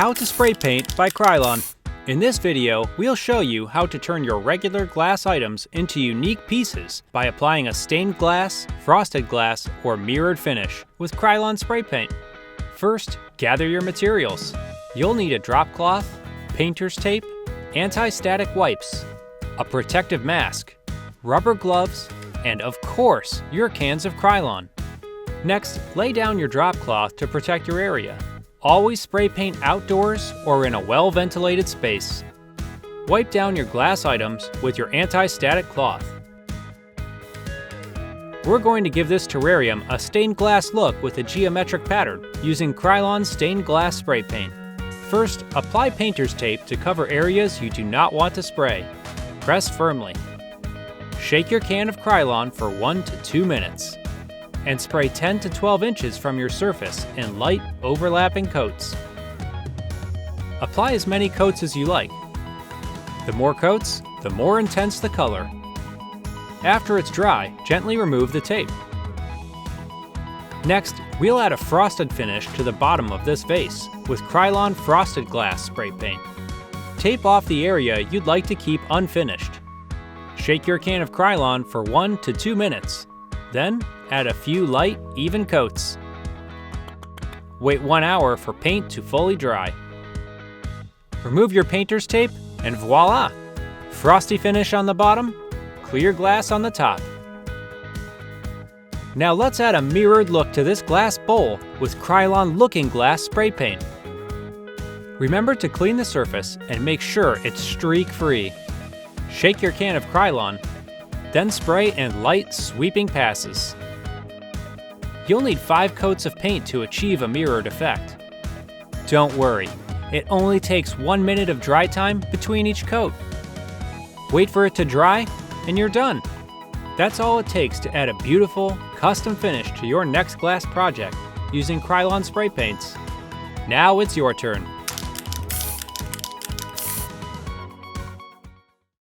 How to Spray Paint by Krylon. In this video, we'll show you how to turn your regular glass items into unique pieces by applying a stained glass, frosted glass, or mirrored finish with Krylon spray paint. First, gather your materials. You'll need a drop cloth, painter's tape, anti-static wipes, a protective mask, rubber gloves, and of course, your cans of Krylon. Next, lay down your drop cloth to protect your area. Always spray paint outdoors or in a well-ventilated space. Wipe down your glass items with your anti-static cloth. We're going to give this terrarium a stained glass look with a geometric pattern using Krylon Stained Glass spray paint. First, apply painter's tape to cover areas you do not want to spray. Press firmly. Shake your can of Krylon for 1 to 2 minutes. And spray 10 to 12 inches from your surface in light, overlapping coats. Apply as many coats as you like. The more coats, the more intense the color. After it's dry, gently remove the tape. Next, we'll add a frosted finish to the bottom of this vase with Krylon Frosted Glass spray paint. Tape off the area you'd like to keep unfinished. Shake your can of Krylon for 1 to 2 minutes. Then, add a few light, even coats. Wait 1 hour for paint to fully dry. Remove your painter's tape and voila! Frosty finish on the bottom, clear glass on the top. Now let's add a mirrored look to this glass bowl with Krylon Looking Glass spray paint. Remember to clean the surface and make sure it's streak-free. Shake your can of Krylon, then spray in light, sweeping passes. You'll need 5 coats of paint to achieve a mirrored effect. Don't worry, it only takes 1 minute of dry time between each coat. Wait for it to dry, and you're done. That's all it takes to add a beautiful, custom finish to your next glass project using Krylon spray paints. Now it's your turn.